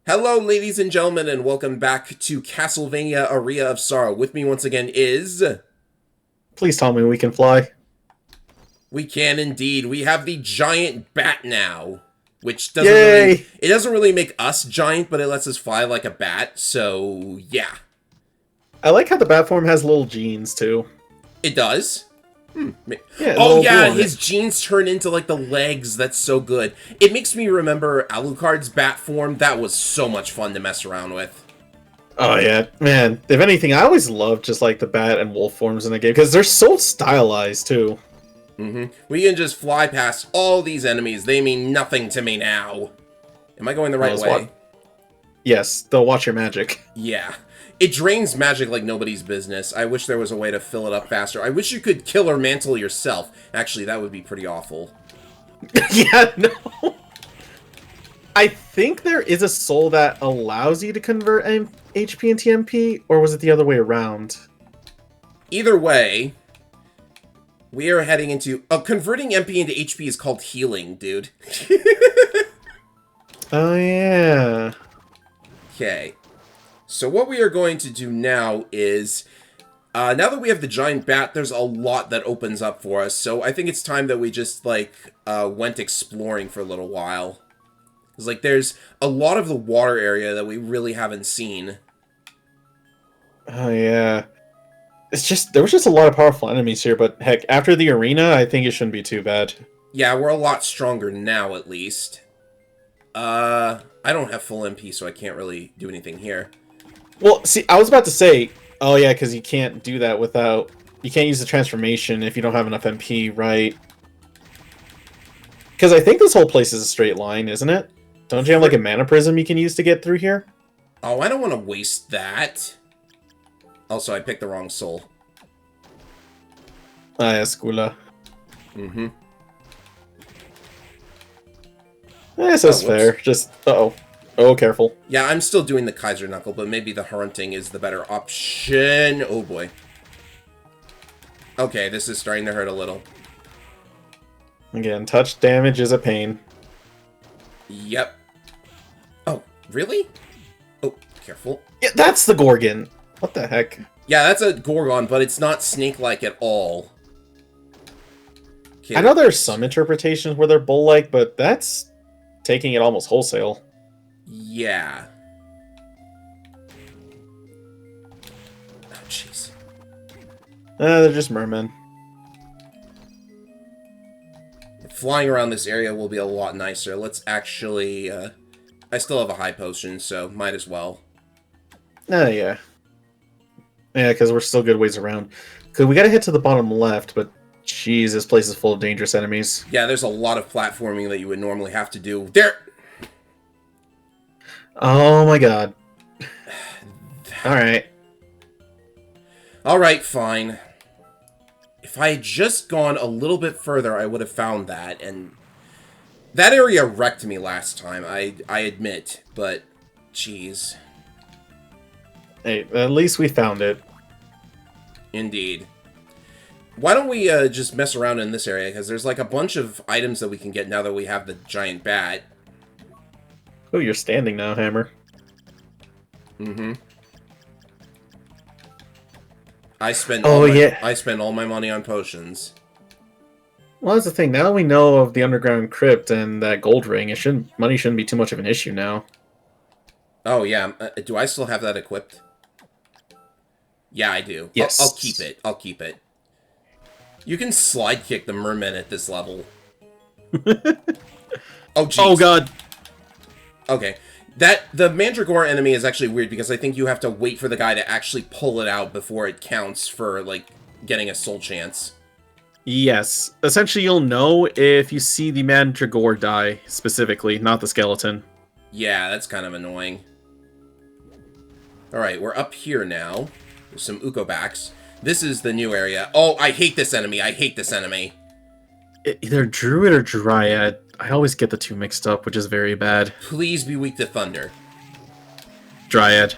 Hello, ladies and gentlemen, and welcome back to Castlevania Aria of Sorrow. With me once again is... Please tell me we can fly. We can indeed. We have the giant bat now, which doesn't really... Yay! It doesn't really make us giant, but it lets us fly like a bat, so yeah. I like how the bat form has little genes, too. It does. Yeah, Oh little blue yeah, on his it. genes turn into like the legs. That's so good. It makes me remember Alucard's bat form. That was so much fun to mess around with. Oh yeah, man. If anything, I always loved just like the bat and wolf forms in the game because they're so stylized too. We can just fly past all these enemies. They mean nothing to me now. Am I going the right way? Yes, they'll watch your magic. Yeah. It drains magic like nobody's business. I wish there was a way to fill it up faster. I wish you could kill or mantle yourself. Actually, that would be pretty awful. Yeah, no. I think there is a soul that allows you to convert HP into MP, or was it the other way around? Either way, we are heading into... converting MP into HP is called healing, dude. Oh yeah. Okay. So what we are going to do now is... now that we have the giant bat, there's a lot that opens up for us. So I think it's time that we just, like, went exploring for a little while. Because, like, there's a lot of the water area that we really haven't seen. Oh yeah. It's just there was just a lot of powerful enemies here, but heck, after the arena, I think it shouldn't be too bad. Yeah, we're a lot stronger now, at least. I don't have full MP, so I can't really do anything here. Well, see, I was about to say, oh yeah, because you can't do that without... You can't use the transformation if you don't have enough MP, right? Because I think this whole place is a straight line, isn't it? Don't you have, like, a mana prism you can use to get through here? Oh, I don't want to waste that. Also, I picked the wrong soul. Ah, yeah, Skula. Yes, that's fair. Just, uh-oh. Oh, careful. Yeah, I'm still doing the Kaiser Knuckle, but maybe the Hunting is the better option. Oh, boy. Okay, this is starting to hurt a little. Again, touch damage is a pain. Yep. Oh, really? Oh, careful. Yeah, that's the Gorgon! What the heck? Yeah, that's a Gorgon, but it's not snake-like at all. Okay, I know there's some interpretations where they're bull-like, but that's taking it almost wholesale. yeah. Oh, jeez. They're just mermen. Flying around this area will be a lot nicer. Let's actually, I still have a high potion, so might as well. Oh, yeah. Yeah, because we're still good ways around. Because we gotta hit to the bottom left, but jeez, this place is full of dangerous enemies. Yeah, there's a lot of platforming that you would normally have to do. There! Oh my god. Alright. Alright, fine. If I had just gone a little bit further, I would have found that, and... That area wrecked me last time, I admit, but... Jeez. Hey, at least we found it. Indeed. Why don't we just mess around in this area, because there's like a bunch of items that we can get now that we have the giant bat. Oh, you're standing now, Hammer. I spend I spend all my money on potions. Well, that's the thing. Now we know of the underground crypt and that gold ring. Money shouldn't be too much of an issue now. Oh yeah, do I still have that equipped? Yeah, I do. Yes. I'll keep it. I'll keep it. You can slide kick the mermen at this level. Oh jeez. Oh god. Okay. The Mandragora enemy is actually weird because I think you have to wait for the guy to actually pull it out before it counts for, like, getting a soul chance. Yes. Essentially, you'll know if you see the Mandragora die, specifically, not the skeleton. Yeah, that's kind of annoying. Alright, we're up here now. There's some Ukobaks. This is the new area. Oh, I hate this enemy. I hate this enemy. Either Druid or Dryad. I always get the two mixed up, which is very bad. Please be weak to thunder. Dryad.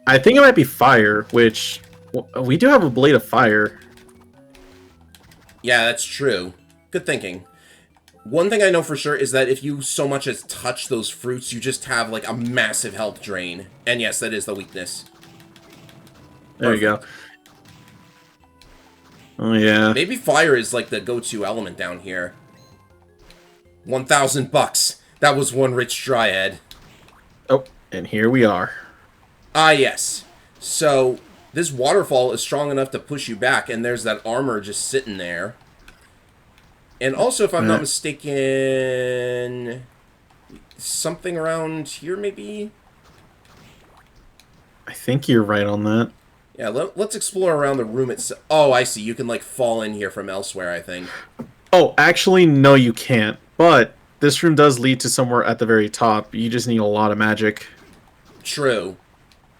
I think it might be fire, which... We do have a blade of fire. Yeah, that's true. Good thinking. One thing I know for sure is that if you so much as touch those fruits, you just have, like, a massive health drain. And yes, that is the weakness. There you go. Oh, yeah. Maybe fire is, like, the go-to element down here. 1,000 bucks. That was one rich dryad. Oh, and here we are. Ah, yes. So, this waterfall is strong enough to push you back, and there's that armor just sitting there. And also, if I'm not mistaken, something around here, maybe? I think you're right on that. Yeah, let's explore around the room itself. Oh, I see. You can, like, fall in here from elsewhere, I think. Oh, actually, no, you can't. But this room does lead to somewhere at the very top. You just need a lot of magic. True.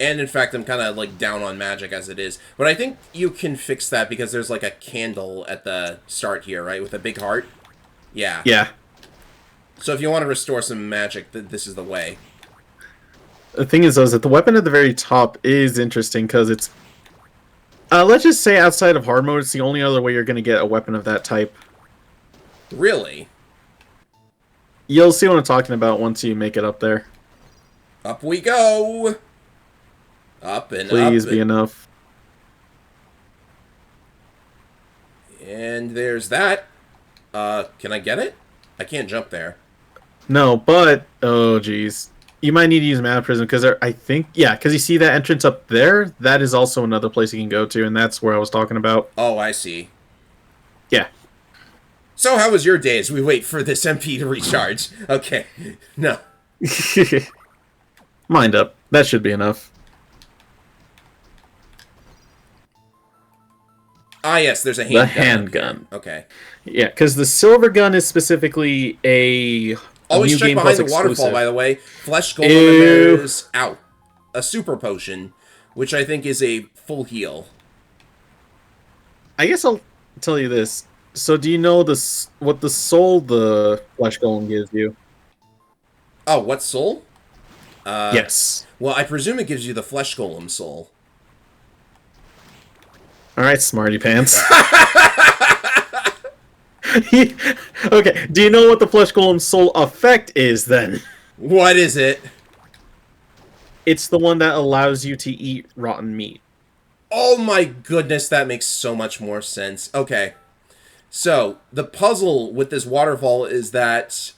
And, in fact, I'm kind of, like, down on magic as it is. But I think you can fix that because there's, like, a candle at the start here, right? With a big heart? Yeah. Yeah. So if you want to restore some magic, this is the way. The thing is, though, is that the weapon at the very top is interesting because it's... let's just say outside of hard mode, it's the only other way you're going to get a weapon of that type. Really? You'll see what I'm talking about once you make it up there. Up we go! Up and Please up. be enough. And there's that. Can I get it? I can't jump there. No, but... Oh, jeez. You might need to use Mana Prism, because I think... Yeah, because you see that entrance up there? That is also another place you can go to, and that's where I was talking about. Oh, I see. Yeah. So how was your day as we wait for this MP to recharge? Okay. No. Mind up. That should be enough. Ah, yes, there's a handgun. The handgun. Okay. Yeah, because the silver gun is specifically a Always new check Game behind Plus the waterfall, exclusive. by the way. Flesh Golem, Ew. and there's... Ow. A super potion, which I think is a full heal. I guess I'll tell you this. So do you know what the soul the Flesh Golem gives you? Oh, what soul? Yes. Well, I presume it gives you the Flesh Golem soul. Alright, smarty pants. Okay, do you know what the Flesh Golem soul effect is, then? What is it? It's the one that allows you to eat rotten meat. Oh my goodness, that makes so much more sense. Okay. So, the puzzle with this waterfall is that...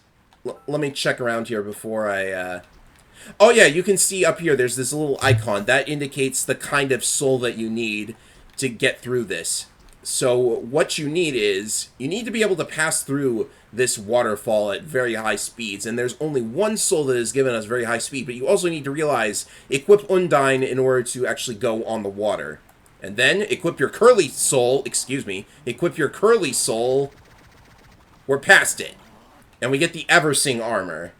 let me check around here before I... Oh yeah, you can see up here, there's this little icon. That indicates the kind of soul that you need to get through this. So, what you need is... you need to be able to pass through this waterfall at very high speeds. And there's only one soul that is given us very high speed. But you also need to realize, equip Undine in order to actually go on the water. And then, equip your curly soul... excuse me. Equip your curly soul... we're past it. And we get the Eversing armor.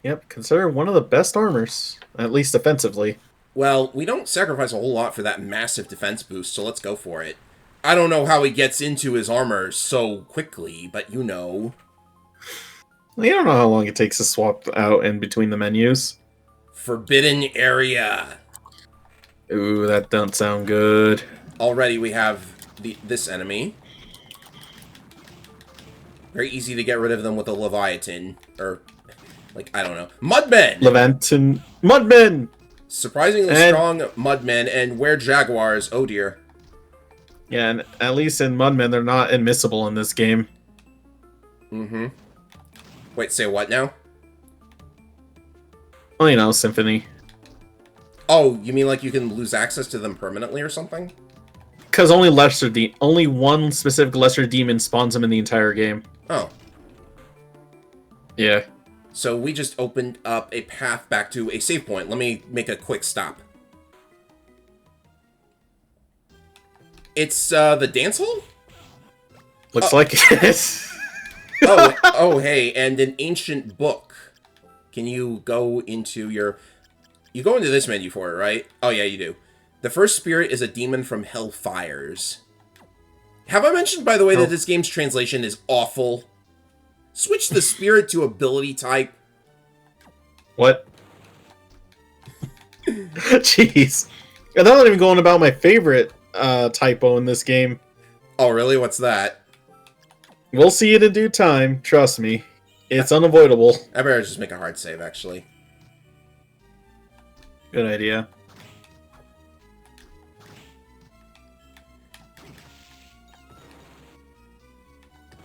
Yep, considered one of the best armors. At least defensively. Well, we don't sacrifice a whole lot for that massive defense boost, so let's go for it. I don't know how he gets into his armor so quickly, but you know. You don't know how long it takes to swap out in between the menus. Forbidden area. Ooh, that don't sound good. Already we have this enemy. Very easy to get rid of them with a Leviathan. Or, like, I don't know. Mudmen! Levantin... Mudmen! Surprisingly strong Mudmen, and were Jaguars. Oh dear. Yeah, and at least in Mudmen, they're not admissible in this game. Mm-hmm. Wait, say what now? Well, you know, Symphony. Oh, you mean like you can lose access to them permanently or something? Because only one specific lesser demon spawns them in the entire game. Oh. Yeah. So we just opened up a path back to a save point. Let me make a quick stop. It's the dance hall? Looks like it. Oh, hey, and an ancient book. Can you go into your... you go into this menu for it, right? Oh, yeah, you do. The first spirit is a demon from Hellfires. Have I mentioned, by the way, that this game's translation is awful? Switch the spirit to ability type. What? Jeez. I'm not even going about my favorite typo in this game. Oh, really? What's that? We'll see it in due time. Trust me. It's unavoidable. I better just make a hard save, actually. Good idea.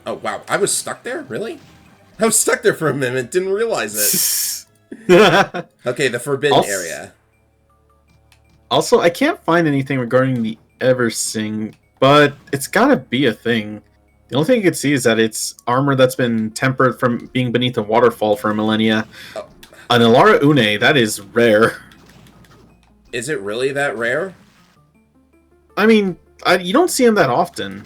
Oh, wow. I was stuck there? Really? I was stuck there for a minute. Didn't realize it. Okay, the forbidden area. Also, I can't find anything regarding the Eversing, but it's gotta be a thing. The only thing you can see is that it's armor that's been tempered from being beneath a waterfall for millennia. Oh. An Ilara Une, that is rare. Is it really that rare? I mean, you don't see them that often.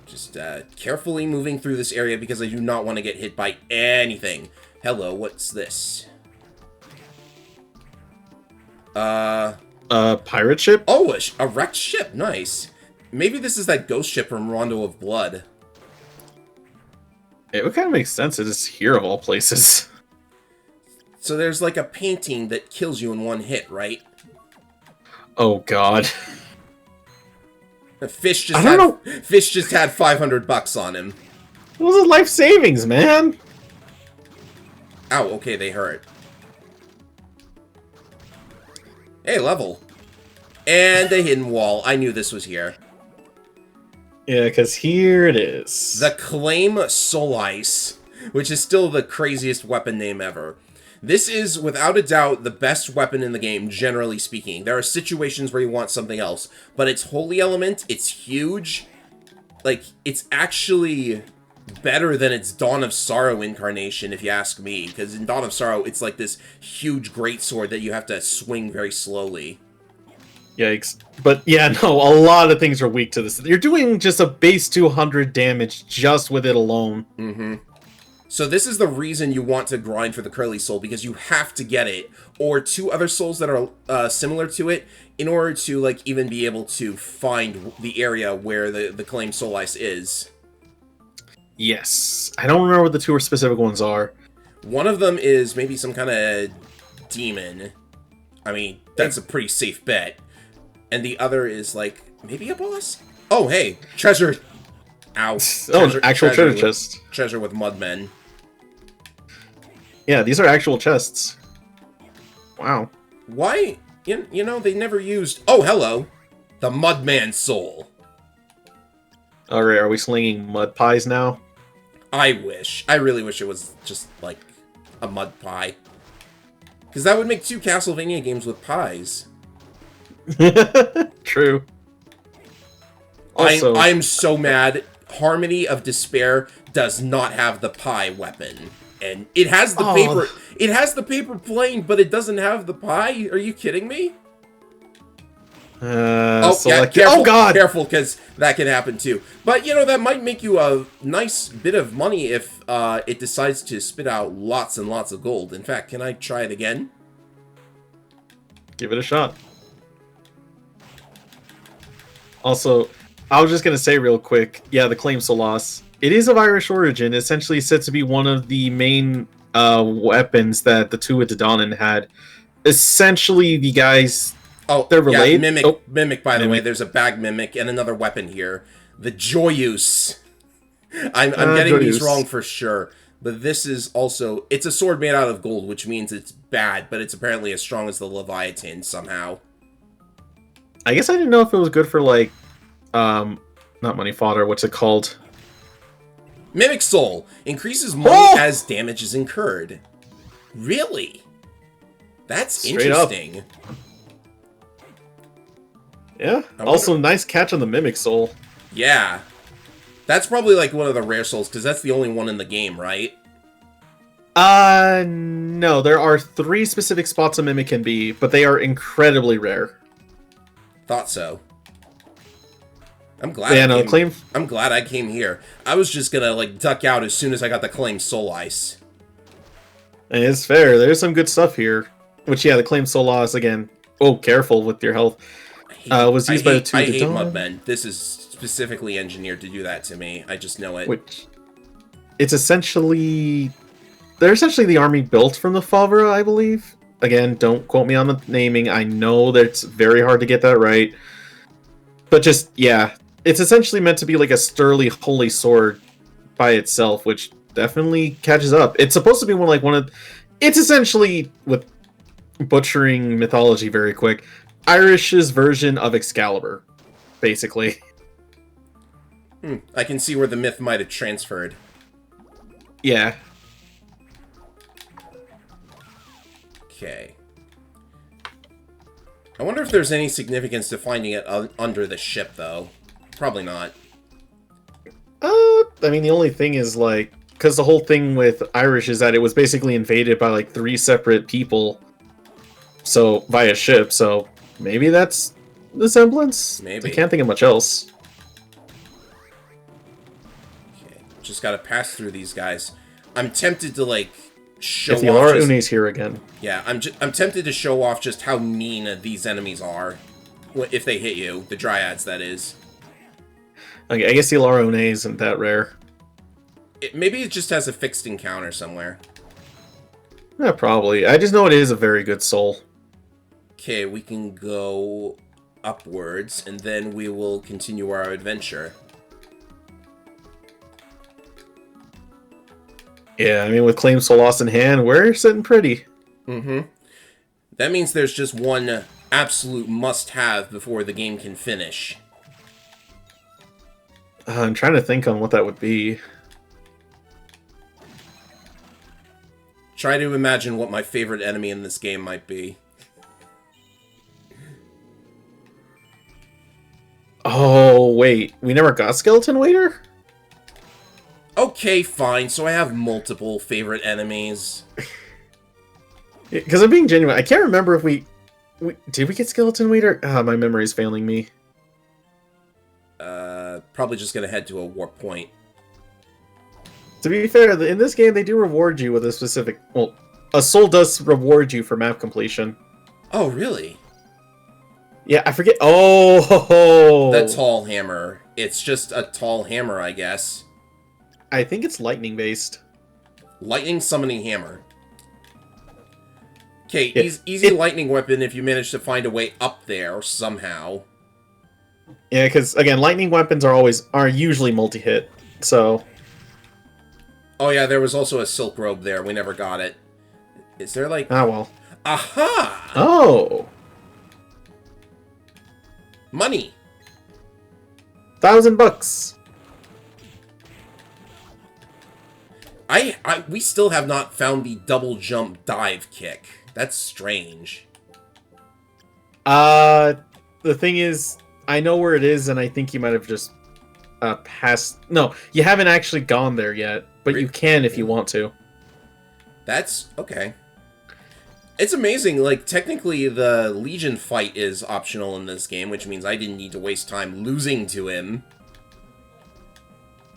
Just carefully moving through this area because I do not want to get hit by anything. Hello, what's this? Pirate ship? Oh, a wrecked ship. Nice. Maybe this is that ghost ship from Rondo of Blood. It would kind of make sense. It is here of all places. So there's like a painting that kills you in one hit, right? Oh god. Fish just had $500 on him. It was a life savings, man. Ow, okay, they hurt. Hey, level. And a hidden wall. I knew this was here. Yeah, because here it is. The Claim Soul Ice, which is still the craziest weapon name ever. This is, without a doubt, the best weapon in the game, generally speaking. There are situations where you want something else, but it's Holy Element, it's huge. Like, it's actually better than its Dawn of Sorrow incarnation, if you ask me. Because in Dawn of Sorrow, it's like this huge greatsword that you have to swing very slowly. Yikes. But yeah, no, a lot of things are weak to this. You're doing just a base 200 damage just with it alone. Mm-hmm. So this is the reason you want to grind for the Curly Soul, because you have to get it, or two other souls that are similar to it, in order to, like, even be able to find the area where the Claim Soul Ice is. Yes. I don't remember what the two specific ones are. One of them is maybe some kind of demon. I mean, that's a pretty safe bet. And the other is, like, maybe a boss? Oh, hey, treasure. Ow. Oh, actual treasure chest. Treasure with mudmen. Yeah, these are actual chests. Wow. Why? You know, they never used... Oh, hello. The Mudman Soul. Alright, are we slinging mud pies now? I wish. I really wish it was just, like, a mud pie. Because that would make 2 Castlevania games with pies. True. Also, I'm so mad. Harmony of Despair does not have the pie weapon. And it has the paper... It has the paper plane, but it doesn't have the pie? Are you kidding me? yeah, careful, oh god! Careful, because that can happen too. But, you know, that might make you a nice bit of money if it decides to spit out lots and lots of gold. In fact, can I try it again? Give it a shot. Also, I was just going to say real quick, yeah, the Claim Solas. It is of Irish origin, essentially said to be one of the main weapons that the two with Dodonin had. Essentially, the guys... Oh, they're related. Yeah, Mimic, by the way. There's a bag Mimic and another weapon here. The Joyous. I'm getting Joyous. these wrong for sure. But this is also... It's a sword made out of gold, which means it's bad, but it's apparently as strong as the Leviathan somehow. I guess I didn't know if it was good for, like... not money fodder, what's it called? Mimic Soul. Increases money as damage is incurred. Really? That's Straight interesting. Up. Yeah. Also, nice catch on the Mimic Soul. Yeah. That's probably like one of the rare souls, because that's the only one in the game, right? No. There are 3 specific spots a Mimic can be, but they are incredibly rare. Thought so. I'm glad. Yeah, I'm glad I came here. I was just gonna like duck out as soon as I got the Claim Soul Ice. And it's fair. There's some good stuff here. Which, yeah, the Claim Solas again. Oh, careful with your health. Was used by the two. I hate Mudmen. This is specifically engineered to do that to me. I just know it. Which it's essentially they're essentially the army built from the Favre, I believe. Again, don't quote me on the naming. I know that it's very hard to get that right. But just, yeah. It's essentially meant to be like a sturdy, holy sword by itself, which definitely catches up. It's supposed to be one of... It's essentially, with butchering mythology very quick, Irish's version of Excalibur, basically. I can see where the myth might have transferred. Yeah. Okay. I wonder if there's any significance to finding it under the ship, though. Probably not. I mean, the only thing is, like... Because the whole thing with Irish is that it was basically invaded by, like, 3 separate people. So, via ship, so... Maybe that's the semblance? Maybe. I can't think of much else. Okay. Just gotta pass through these guys. I'm tempted to, like, show if the off Alara just... Une's here again. Yeah, I'm tempted to show off just how mean these enemies are. If they hit you. The Dryads, that is. Okay, I guess the Alara Une isn't that rare. Maybe it just has a fixed encounter somewhere. Yeah, probably. I just know it is a very good soul. Okay, we can go upwards, and then we will continue our adventure. Yeah, I mean, with Claim So Lost in hand, we're sitting pretty. Mm-hmm. That means there's just one absolute must-have before the game can finish. I'm trying to think on what that would be. Try to imagine what my favorite enemy in this game might be. Oh, wait. We never got Skeleton Waiter? Okay, fine. So I have multiple favorite enemies. Because I'm being genuine. I can't remember if we... Did we get Skeleton Waiter? Ah, my memory's failing me. Probably just gonna head to a warp point. To be fair, in this game, they do reward you with a specific... Well, a soul does reward you for map completion. Oh, really? Yeah, I forget... Oh! The tall hammer. It's just a tall hammer, I guess. I think it's lightning-based. Lightning summoning hammer. Okay, easy lightning weapon if you manage to find a way up there somehow. Yeah, because, again, lightning weapons are usually multi-hit, so... Oh yeah, there was also a silk robe there. We never got it. Is there like... Ah, well. Aha! Oh! Money! $1,000. We still have not found the double jump dive kick. That's strange. The thing is, I know where it is, and I think you might have just passed... No, you haven't actually gone there yet, but you can if you want to. That's... okay. It's amazing, like, technically the Legion fight is optional in this game, which means I didn't need to waste time losing to him.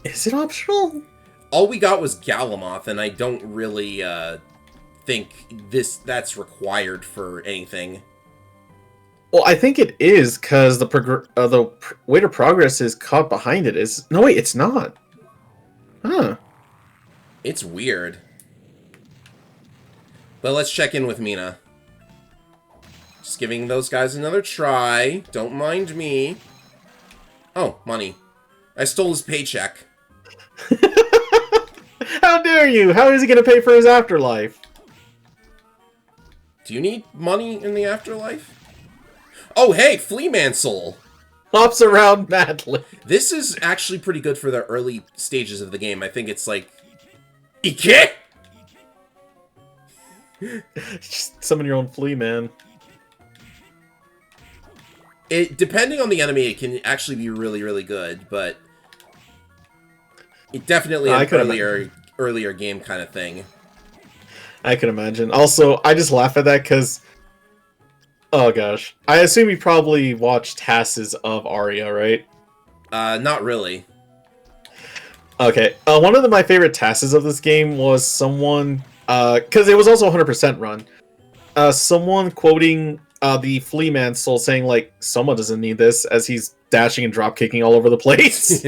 Is it optional? All we got was Galamoth, and I don't really, think that's required for anything. Well, I think it is, because the way to progress is caught behind it. No, wait, it's not. Huh. It's weird. But let's check in with Mina. Just giving those guys another try. Don't mind me. Oh, money. I stole his paycheck. How dare you? How is he going to pay for his afterlife? Do you need money in the afterlife? Oh, hey, Fleaman Soul! Hops around madly. This is actually pretty good for the early stages of the game. I think it's like... Ike! Just summon your own flea, man. Depending on the enemy, it can actually be really, really good, but... It definitely an earlier game kind of thing. I can imagine. Also, I just laugh at that because... Oh gosh. I assume you probably watched TASes of Aria, right? Not really. Okay. One of my favorite TASes of this game was someone... Because it was also 100% run. Someone quoting the Fleaman Soul saying, like, someone doesn't need this, as he's dashing and drop-kicking all over the place.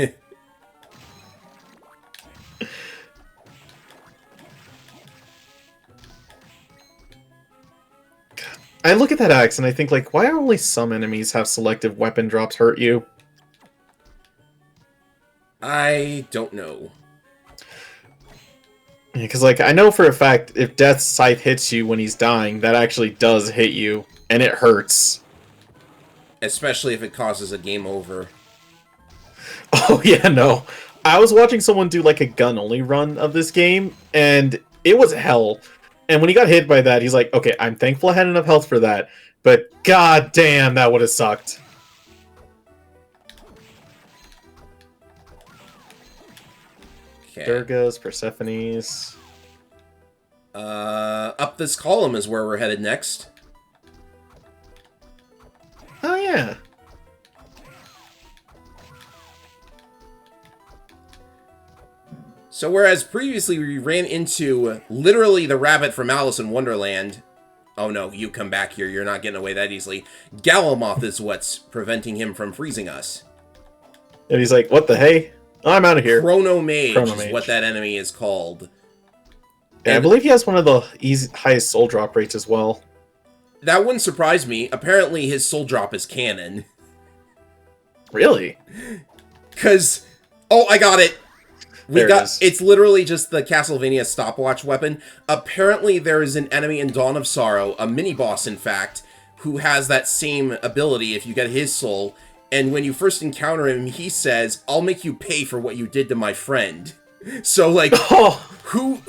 I look at that axe and I think, like, why are only some enemies have selective weapon drops hurt you? I don't know. Because, like, I know for a fact if Death's Scythe hits you when he's dying, that actually does hit you, and it hurts. Especially if it causes a game over. Oh, yeah, no. I was watching someone do, like, a gun-only run of this game, and it was hell. And when he got hit by that, he's like, okay, I'm thankful I had enough health for that, but god damn, that would have sucked. Okay. Durga's, Persephone's. Up this column is where we're headed next. Oh, yeah. So whereas previously we ran into literally the rabbit from Alice in Wonderland. Oh no, you come back here, you're not getting away that easily. Galamoth is what's preventing him from freezing us. And he's like, what the hey? I'm out of here. Chronomage is what that enemy is called. And I believe he has one of the highest soul drop rates as well. That wouldn't surprise me. Apparently his soul drop is canon. Really? Because... Oh, I got it! It's literally just the Castlevania stopwatch weapon. Apparently there is an enemy in Dawn of Sorrow, a mini-boss in fact, who has that same ability if you get his soul. And when you first encounter him, he says, I'll make you pay for what you did to my friend. So, like, who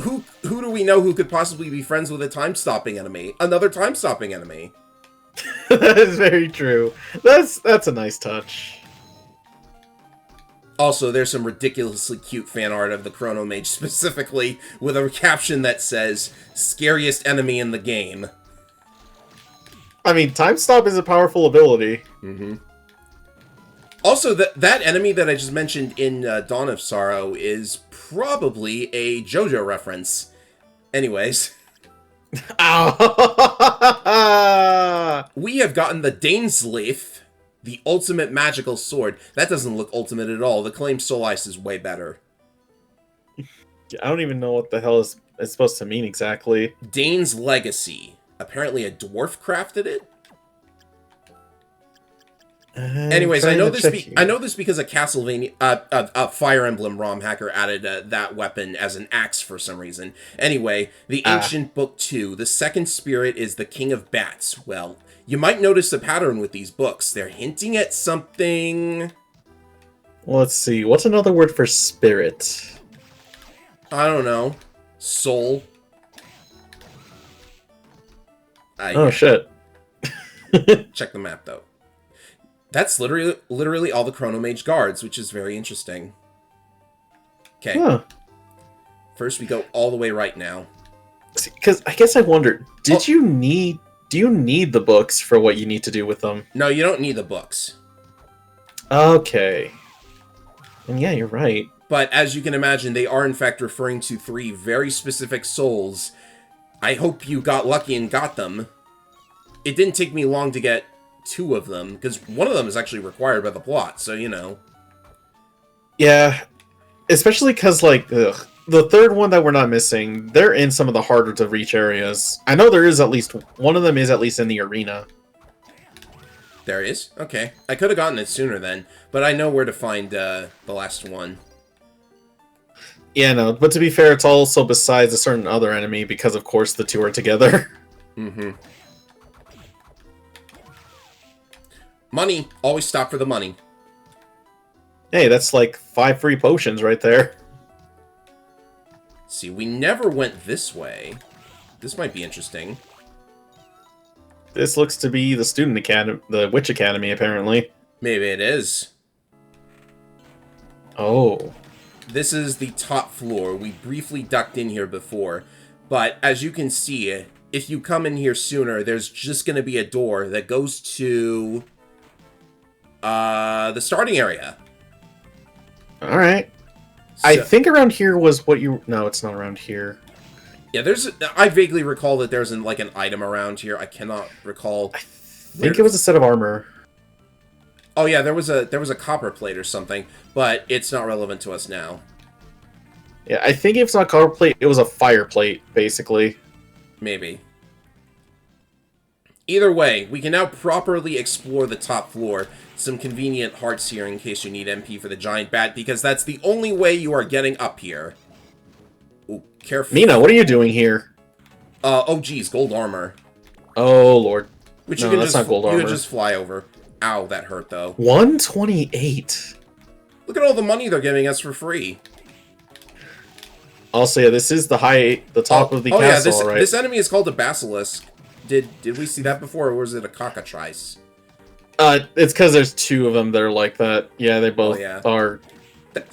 do we know who could possibly be friends with a time-stopping enemy? Another time-stopping enemy. That is very true. That's a nice touch. Also, there's some ridiculously cute fan art of the Chronomage, specifically with a caption that says, scariest enemy in the game. I mean, Time Stop is a powerful ability. Mm-hmm. Also, that enemy that I just mentioned in Dawn of Sorrow is probably a JoJo reference. Anyways. We have gotten the Dainsleif, the ultimate magical sword. That doesn't look ultimate at all. The Claim Soul Ice is way better. I don't even know what the hell it's supposed to mean exactly. Dane's Legacy. Apparently a dwarf crafted it? Anyways, I know this because a Castlevania, a Fire Emblem ROM hacker added that weapon as an axe for some reason. Anyway, the Ancient Book 2, the second spirit is the King of Bats. Well, you might notice a pattern with these books. They're hinting at something. Well, let's see. What's another word for spirit? I don't know. Soul. Oh shit. Check the map though. That's literally all the Chronomage guards, which is very interesting. Okay. Huh. First, we go all the way right now. Because I guess I wondered, do you need the books for what you need to do with them? No, you don't need the books. Okay. And yeah, you're right. But as you can imagine, they are in fact referring to 3 very specific souls. I hope you got lucky and got them. It didn't take me long to get 2 of them, because one of them is actually required by the plot, so you know. Yeah, especially because, like, the third one that we're not missing, they're in some of the harder to reach areas. I know there is at least one of them is at least in the arena. There is? Okay. I could have gotten it sooner then, but I know where to find the last one. Yeah, no, but to be fair, it's also besides a certain other enemy, because of course the 2 are together. Mm-hmm. Money. Always stop for the money. Hey, that's like 5 free potions right there. See, we never went this way. This might be interesting. This looks to be the student academy, the Witch Academy, apparently. Maybe it is. Oh. This is the top floor. We briefly ducked in here before. But as you can see, if you come in here sooner, there's just going to be a door that goes to the starting area. Alright. So, I think around here was what you... No, it's not around here. Yeah, I vaguely recall that there's like an item around here. I cannot recall. I think it was a set of armor. Oh yeah, there was a copper plate or something, but it's not relevant to us now. Yeah, I think if it's not copper plate, it was a fire plate, basically. Maybe. Either way, we can now properly explore the top floor. Some convenient hearts here in case you need MP for the giant bat, because that's the only way you are getting up here. Ooh, careful. Nina, what are you doing here? Oh geez, gold armor. Oh, Lord. Which no, you can that's just not gold armor. You can just fly over. Ow, that hurt though. 128. Look at all the money they're giving us for free. Also, yeah, this is the top of the castle, right? This enemy is called a basilisk. Did we see that before, or was it a cockatrice? It's because there's two of them that are like that. Yeah, they both are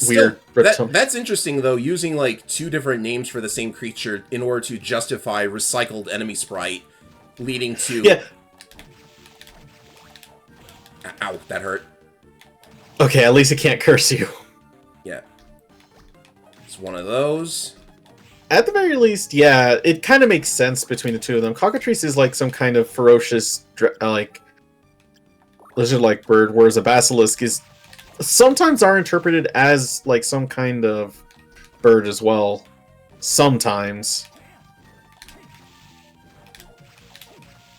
weird. That's interesting, though, using, like, two different names for the same creature in order to justify recycled enemy sprite, leading to... Yeah. Ow, that hurt. Okay, at least it can't curse you. Yeah. It's one of those. At the very least, yeah, it kind of makes sense between the two of them. Cockatrice is like some kind of ferocious, like, lizard-like bird, whereas a basilisk is sometimes are interpreted as like some kind of bird as well. Sometimes.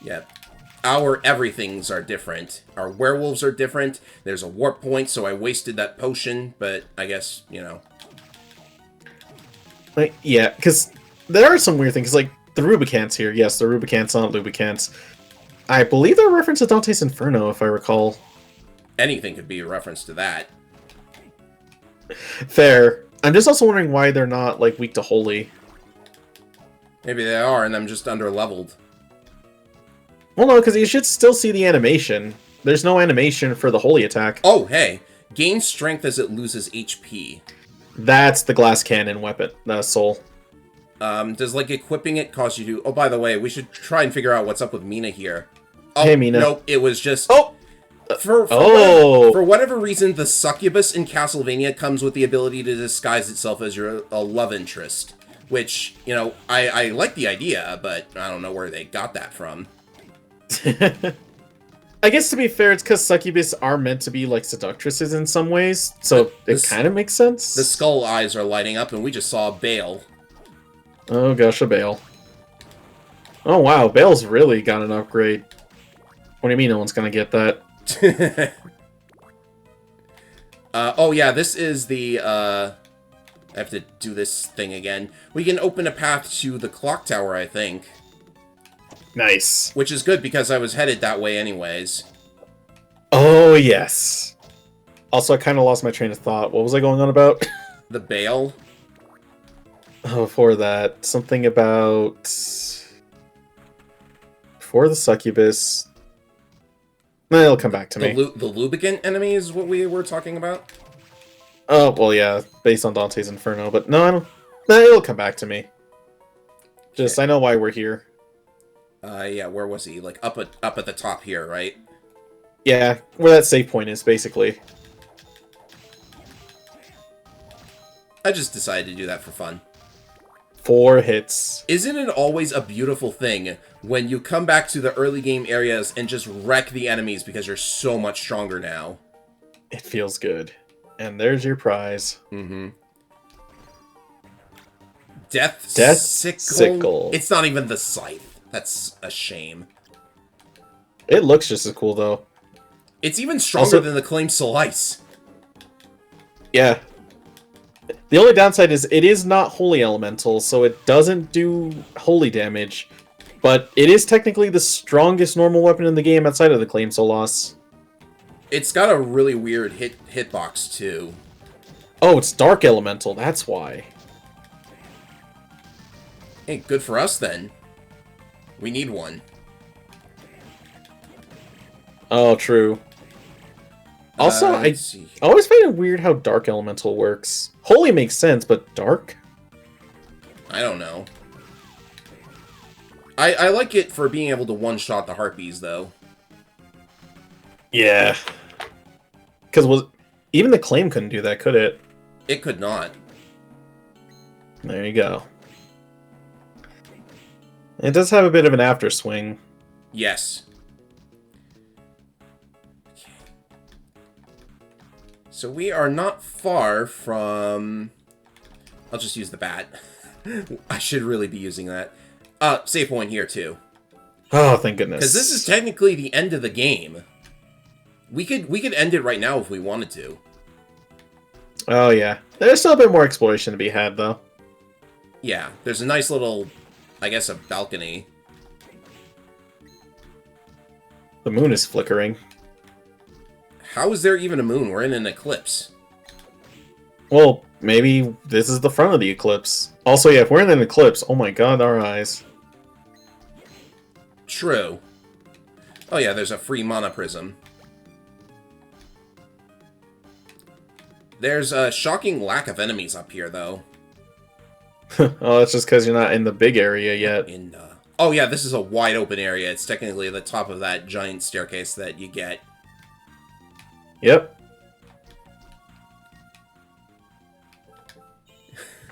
Yeah. Our everythings are different. Our werewolves are different. There's a warp point, so I wasted that potion, but I guess, you know. Like, yeah, because there are some weird things, like the Rubicants here. Yes, the Rubicants, not Lubicants. I believe they're a reference to Dante's Inferno, if I recall. Anything could be a reference to that. Fair. I'm just also wondering why they're not, like, weak to Holy. Maybe they are, and I'm just under-leveled. Well, no, because you should still see the animation. There's no animation for the Holy attack. Oh, hey. Gain strength as it loses HP. That's the glass cannon weapon, soul. Does, like, equipping it cause you to... Oh, by the way, we should try and figure out what's up with Mina here. Oh, hey, Mina. Nope, it was just... Oh! For whatever reason, the succubus in Castlevania comes with the ability to disguise itself as a love interest. Which, you know, I like the idea, but I don't know where they got that from. I guess to be fair, it's because succubus are meant to be like seductresses in some ways, so it kind of makes sense. The skull eyes are lighting up, and we just saw Bale. Oh gosh, a Bale. Oh wow, Bale's really got an upgrade. What do you mean no one's gonna get that? Oh yeah, this is the, I have to do this thing again. We can open a path to the clock tower, I think. Nice. Which is good, because I was headed that way anyways. Oh, yes. Also, I kind of lost my train of thought. What was I going on about? The Bale? Oh, before that. Something about... Before the succubus... No, it'll come back to me. The lubricant enemy is what we were talking about? Oh, well, yeah. Based on Dante's Inferno. But no, I don't... No, it'll come back to me. Just, I know why we're here. Yeah, where was he? Like, up at the top here, right? Yeah, where that save point is, basically. I just decided to do that for fun. 4 hits. Isn't it always a beautiful thing when you come back to the early game areas and just wreck the enemies because you're so much stronger now? It feels good. And there's your prize. Mm-hmm. Death Sickle. It's not even the scythe. That's a shame. It looks just as cool, though. It's even stronger than the claimed slice. Yeah. The only downside is it is not Holy Elemental, so it doesn't do Holy damage. But it is technically the strongest normal weapon in the game outside of the Claim Solas. It's got a really weird hitbox, too. Oh, it's Dark Elemental, that's why. Hey, good for us, then. We need one. Oh, true. Also, I always find it weird how Dark Elemental works. Holy makes sense, but Dark? I don't know. I like it for being able to one-shot the Harpies, though. Yeah. Because even the Claim couldn't do that, could it? It could not. There you go. It does have a bit of an after swing. Yes. Okay. So we are not far from... I'll just use the bat. I should really be using that. Save point here, too. Oh, thank goodness. Because this is technically the end of the game. We could end it right now if we wanted to. Oh, yeah. There's still a bit more exploration to be had, though. Yeah, there's a nice little, I guess, a balcony. The moon is flickering. How is there even a moon? We're in an eclipse. Well, maybe this is the front of the eclipse. Also, yeah, if we're in an eclipse, oh my god, our eyes. True. Oh yeah, there's a free mana prism. There's a shocking lack of enemies up here, though. Oh, that's just because you're not in the big area yet. Oh yeah, this is a wide open area. It's technically the top of that giant staircase that you get. Yep.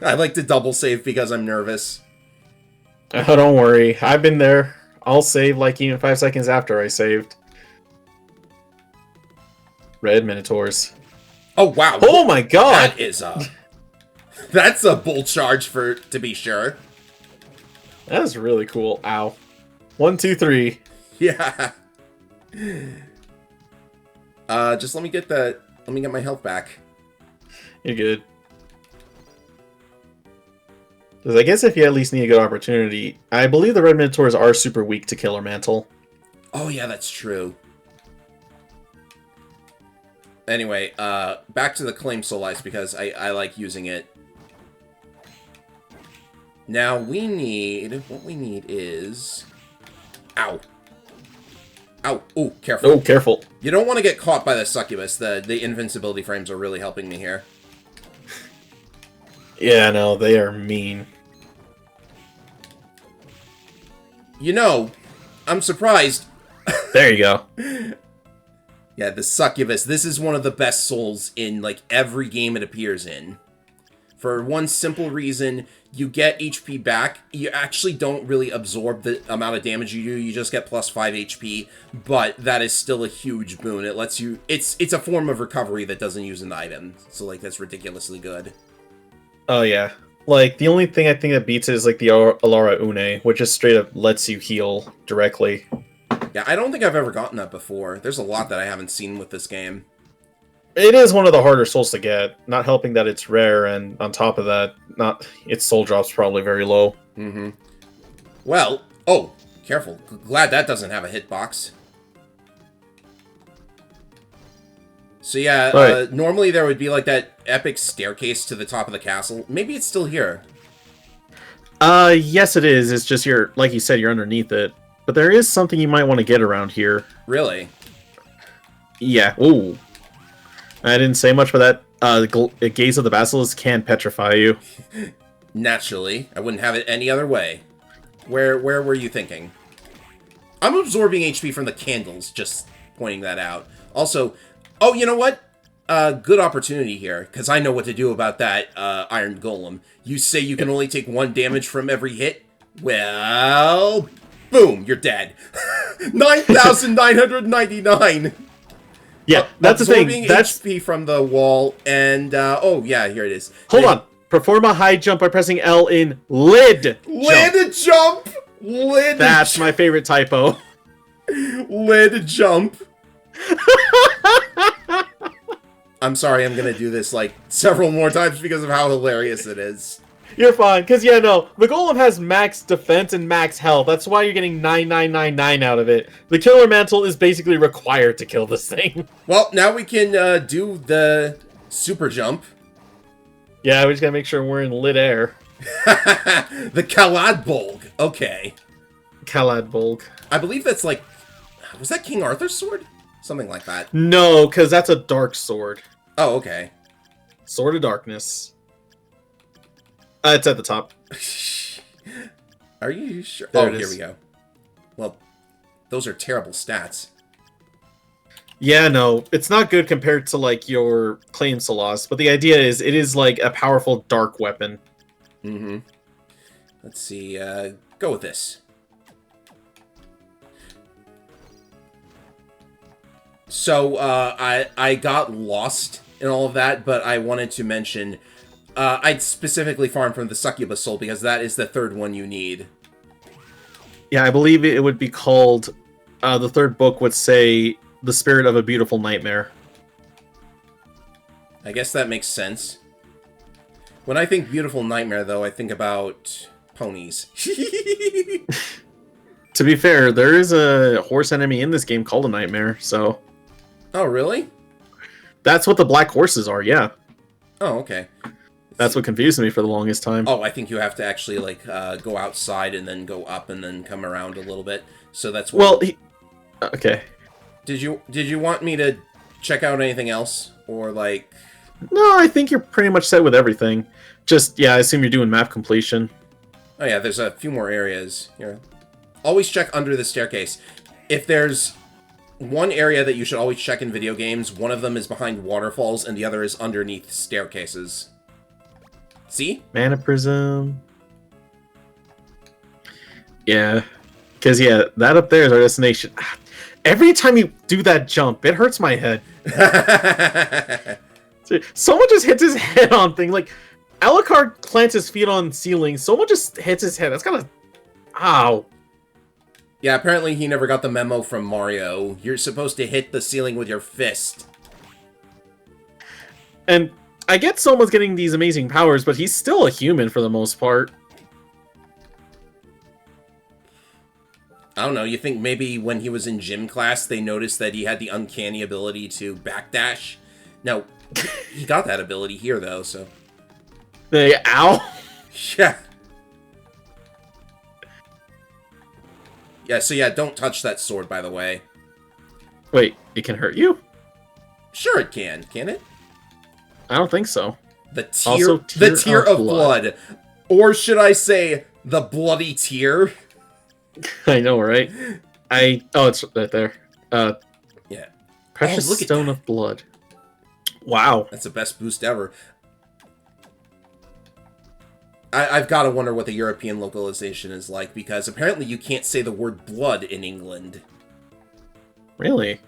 I like to double save because I'm nervous. Oh, don't worry. I've been there. I'll save like even 5 seconds after I saved. Red Minotaurs. Oh wow. Oh my god! That is a... That's a bull charge to be sure. That is really cool. Ow. 1, 2, 3. Yeah. Just let me get my health back. You're good. Because I guess if you at least need a good opportunity, I believe the Red Minotaurs are super weak to Killer Mantle. Oh yeah, that's true. Anyway, back to the Claim Soul Ice because I like using it. Now what we need is... Ow. Ow. Ooh, careful. Oh, careful. You don't want to get caught by the succubus. The invincibility frames are really helping me here. Yeah, no, they are mean. You know, I'm surprised. There you go. Yeah, the succubus. This is one of the best souls in, like, every game it appears in. For one simple reason, you get HP back. You actually don't really absorb the amount of damage you do. You just get plus 5 HP, but that is still a huge boon. It lets you... It's a form of recovery that doesn't use an item. So, like, that's ridiculously good. Oh, yeah. Like, the only thing I think that beats it is, like, the Alara Une, which just straight up lets you heal directly. Yeah, I don't think I've ever gotten that before. There's a lot that I haven't seen with this game. It is one of the harder souls to get, not helping that it's rare, and on top of that, its soul drop's probably very low. Mm-hmm. Well, oh, careful. Glad that doesn't have a hitbox. So yeah, right. Normally there would be like that epic staircase to the top of the castle. Maybe it's still here. Yes it is. It's just like you said, you're underneath it. But there is something you might want to get around here. Really? Yeah. Ooh. I didn't say much, but that Gaze of the Basilisk can petrify you. Naturally. I wouldn't have it any other way. Where were you thinking? I'm absorbing HP from the candles, just pointing that out. Also, oh, you know what? Good opportunity here, because I know what to do about that Iron Golem. You say you can only take 1 damage from every hit? Well, boom, you're dead. 9,999! Yeah, that's the thing. That's HP from the wall, and, oh, yeah, here it is. Hold on. Perform a high jump by pressing L in lid jump! Lid That's my favorite typo. Lid jump. I'm sorry, I'm gonna do this, like, several more times because of how hilarious it is. You're fine, because, yeah, no, the Golem has max defense and max health. That's why you're getting 9999 out of it. The Killer Mantle is basically required to kill this thing. Well, now we can do the super jump. Yeah, we just gotta make sure we're in lit air. The Kalad Bolg. Okay. Kalad Bolg. I believe that's like... Was that King Arthur's sword? Something like that. No, because that's a dark sword. Oh, okay. Sword of Darkness. It's at the top. Are you sure? There Here we go. Well, those are terrible stats. Yeah, no, it's not good compared to, like, your Claim Solas, but the idea is it is, like, a powerful dark weapon. Mm-hmm. Let's see, go with this. So, I got lost in all of that, but I wanted to mention... I'd specifically farm from the Succubus Soul, because that is the 3rd one you need. Yeah, I believe it would be called. The third book would say "The Spirit of a Beautiful Nightmare." I guess that makes sense. When I think Beautiful Nightmare, though, I think about ponies. To be fair, there is a horse enemy in this game called a nightmare, so Oh, really? that's what the black horses are. Yeah, Oh, okay. that's what confused me for the longest time. Oh, I think you have to actually, like, go outside and then go up and then come around a little bit. So that's what... Well, okay. Did you want me to check out anything else? Or, like... No, I think you're pretty much set with everything. Just, yeah, I assume you're doing map completion. Oh, yeah, there's a few more areas here. Always check under the staircase. If there's one area that you should always check in video games, one of them is behind waterfalls and the other is underneath staircases. See? Mana Prism. Yeah. Because, yeah, that up there is our destination. Every time you do that jump, it hurts my head. Someone just hits his head on things. Like, Alucard plants his feet on ceilings. Someone just hits his head. That's kind of... Ow. Yeah, apparently he never got the memo from Mario. You're supposed to hit the ceiling with your fist. And I get someone's getting these amazing powers, but he's still a human for the most part. I don't know, you think maybe when he was in gym class, they noticed that he had the uncanny ability to backdash? No, he got that ability here, though, so... Hey, ow! Yeah. Yeah, so yeah, don't touch that sword, by the way. Wait, it can hurt you? Sure it can it? I don't think so. The tear of blood. Or should I say, the bloody tear? I know, right? Oh, it's right there. Yeah. Precious look at Stone that. of Blood. Wow. That's the best boost ever. I've got to wonder what the European localization is like, because apparently you can't say the word blood in England. Really?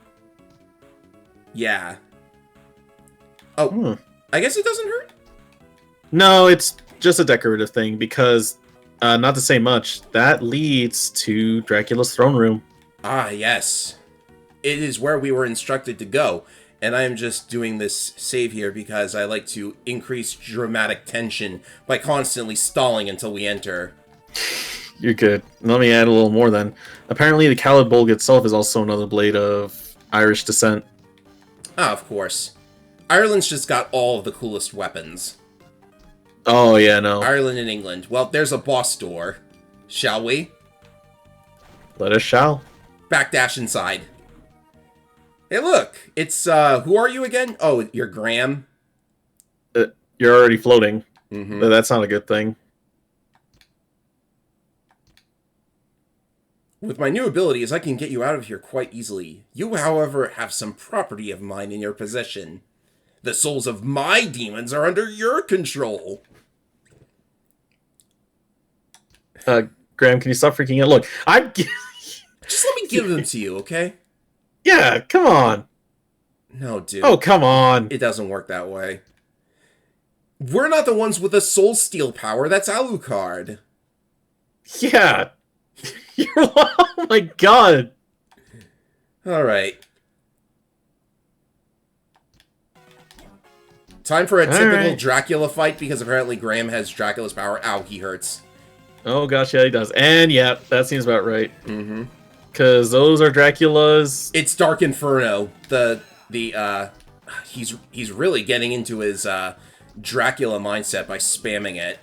Yeah. Oh, I guess it doesn't hurt? No, it's just a decorative thing, because, not to say much, that leads to Dracula's throne room. Ah, yes. It is where we were instructed to go. And I am just doing this save here because I like to increase dramatic tension by constantly stalling until we enter. You're good. Let me add a little more then. Apparently the Khalid Bolg itself is also another blade of Irish descent. Ah, of course. Ireland's just got all of the coolest weapons. Oh, yeah, no. Ireland and England. Well, there's a boss door. Shall we? Let us shall. Backdash inside. Hey, look! It's, who are you again? Oh, you're Graham? You're already floating. Mm-hmm. But that's not a good thing. With my new abilities, I can get you out of here quite easily. You, however, have some property of mine in your possession. The souls of my demons are under your control. Graham, can you stop freaking out? Look, Just let me give them to you, okay? Yeah, come on. No, dude. Oh, come on. It doesn't work that way. We're not the ones with the soul steal power. That's Alucard. Yeah. Oh my god. Alright. Time for a typical Dracula fight, because apparently Graham has Dracula's power. Ow, he hurts. Oh gosh, yeah, he does. And yeah, that seems about right. Mm-hmm. Because those are Dracula's... It's Dark Inferno. He's really getting into his Dracula mindset by spamming it.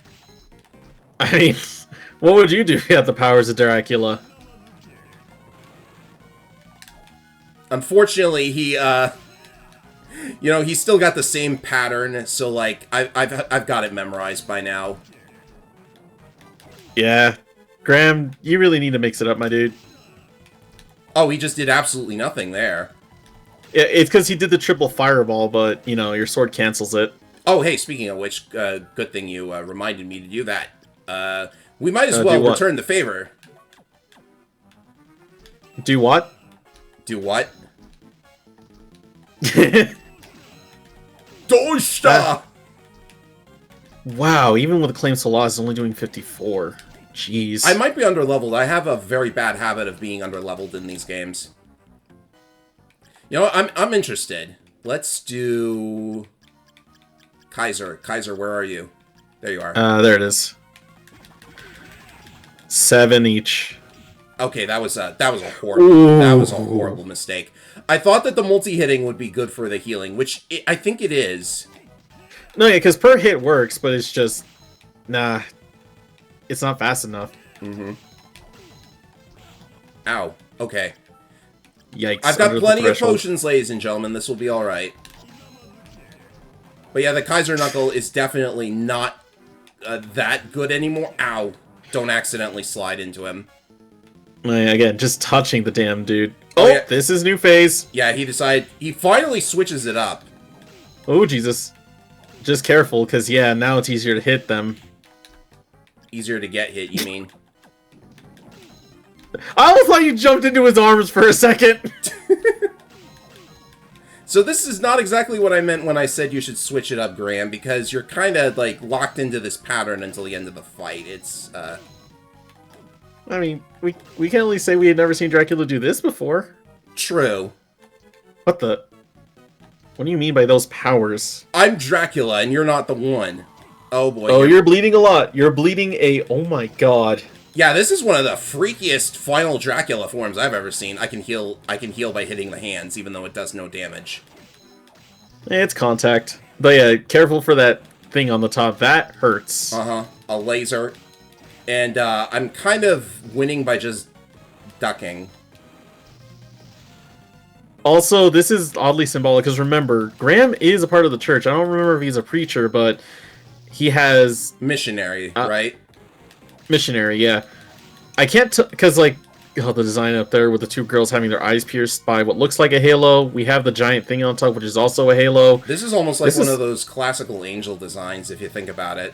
I mean, what would you do if you had the powers of Dracula? Unfortunately, he he's still got the same pattern, so like I've got it memorized by now. Yeah. Graham, you really need to mix it up, my dude. Oh, he just did absolutely nothing there. It's because he did the triple fireball, but, you know, your sword cancels it. Oh, hey, speaking of which, good thing you reminded me to do that. We might as well return the favor. Do what? Do what? Dosta! Wow, even with the claims to law, it's only doing 54. Jeez. I might be underleveled. I have a very bad habit of being underleveled in these games. You know, I'm interested. Let's do Kaiser. Kaiser, where are you? There you are. There it is. 7 each. Okay, that was a horrible mistake. I thought that the multi-hitting would be good for the healing, which I think it is. No, yeah, because per hit works, but it's just nah. It's not fast enough. Mm-hmm. Ow. Okay. Yikes. I've got plenty of potions, ladies and gentlemen. This will be alright. But yeah, the Kaiser Knuckle is definitely not that good anymore. Ow. Don't accidentally slide into him. Again, just touching the damn dude. Oh, yeah. This is new phase. Yeah, he finally switches it up. Oh, Jesus. Just careful, because, yeah, now it's easier to hit them. Easier to get hit, you mean? I almost thought you jumped into his arms for a second. So this is not exactly what I meant when I said you should switch it up, Graham, because you're kind of, like, locked into this pattern until the end of the fight. It's, I mean, we can only say we had never seen Dracula do this before. True. What the... What do you mean by those powers? I'm Dracula, and you're not the one. Oh, boy. Oh, you're bleeding a lot. You're bleeding a... Oh, my God. Yeah, this is one of the freakiest final Dracula forms I've ever seen. I can heal by hitting the hands, even though it does no damage. It's contact. But yeah, careful for that thing on the top. That hurts. Uh-huh. A laser. And I'm kind of winning by just ducking. Also, this is oddly symbolic, because remember, Graham is a part of the church. I don't remember if he's a preacher, but he has... Missionary, right? Missionary, yeah. I can't because, like, the design up there with the two girls having their eyes pierced by what looks like a halo. We have the giant thing on top, which is also a halo. This is almost like one of those classical angel designs, if you think about it.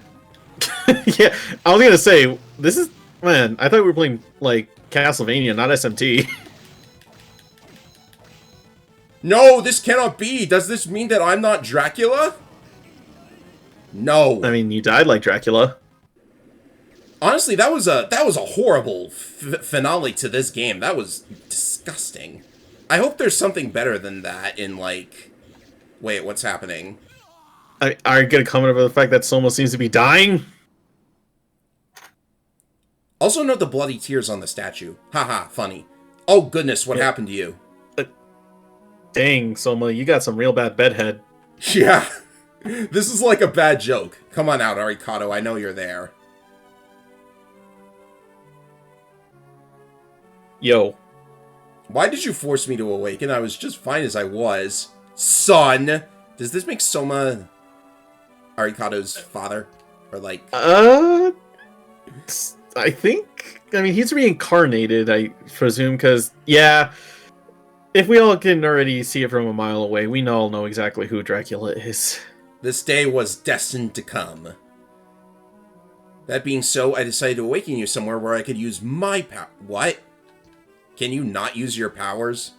Yeah, I was gonna say, this is... Man, I thought we were playing, like, Castlevania, not SMT. No, this cannot be! Does this mean that I'm not Dracula? No. I mean, you died like Dracula. Honestly, that was a horrible finale to this game. That was disgusting. I hope there's something better than that in, like... Wait, what's happening? Are you gonna comment over the fact that Soma seems to be dying? Also note the bloody tears on the statue. Haha, funny. Oh goodness, what happened to you? Dang, Soma, you got some real bad bedhead. Yeah. This is like a bad joke. Come on out, Arikato, I know you're there. Yo. Why did you force me to awaken? I was just fine as I was. Son! Does this make Soma Arikato's father? Or like... I think... I mean, he's reincarnated, I presume, because, yeah... If we all can already see it from a mile away, we all know exactly who Dracula is. This day was destined to come. That being so, I decided to awaken you somewhere where I could use my power. What? Can you not use your powers?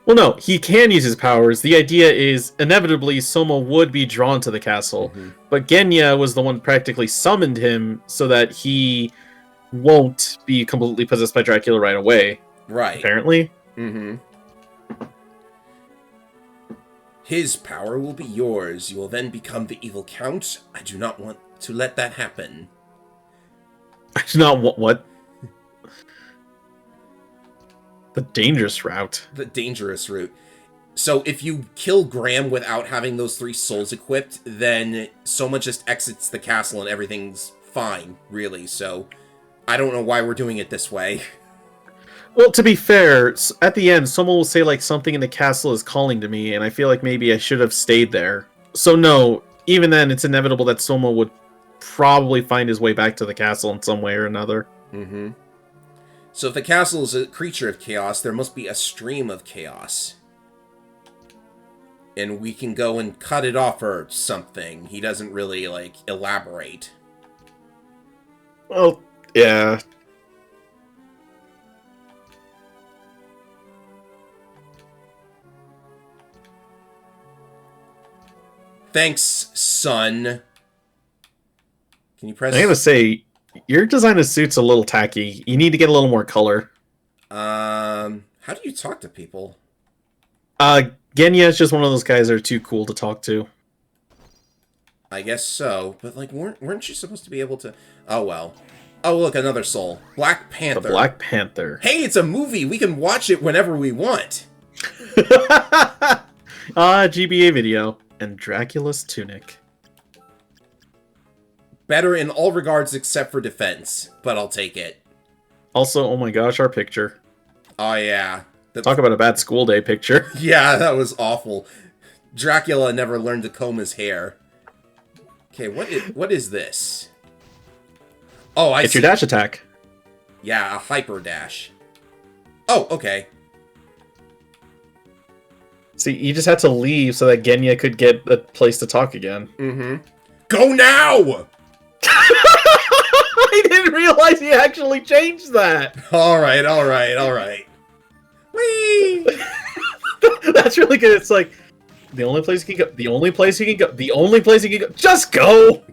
Well, no, he can use his powers. The idea is, inevitably, Soma would be drawn to the castle. But Genya was the one practically summoned him so that he won't be completely possessed by Dracula right away. Right. Apparently. His power will be yours. You will then become the evil count. I do not want to let that happen. I do not want what? The dangerous route. The dangerous route. So if you kill Graham without having those 3 souls equipped, then Soma just exits the castle and everything's fine, really. So I don't know why we're doing it this way. Well, to be fair, at the end, someone will say, like, something in the castle is calling to me, and I feel like maybe I should have stayed there. So no, even then, it's inevitable that Soma would probably find his way back to the castle in some way or another. So if the castle is a creature of chaos, there must be a stream of chaos. And we can go and cut it off or something. He doesn't really, like, elaborate. Well, yeah. Thanks, son. Can you press... I'm gonna say, Your design of suit's a little tacky. You need to get a little more color. How do you talk to people? Genya is just one of those guys that are too cool to talk to. I guess so, but like, weren't you supposed to be able to? Oh well. Oh look, another soul. Black Panther. The Black Panther. Hey, it's a movie. We can watch it whenever we want. GBA video and Dracula's tunic. Better in all regards except for defense, but I'll take it. Also, oh my gosh, our picture. Oh yeah. Talk about a bad school day picture. Yeah, that was awful. Dracula never learned to comb his hair. Okay, what is this? Oh, I see. It's your dash attack. Yeah, a hyper dash. Oh, okay. See, you just had to leave so that Genya could get a place to talk again. Mm-hmm. Go now! I didn't realize he actually changed that. Alright. Whee! That's really good. It's like, the only place you can go, just go!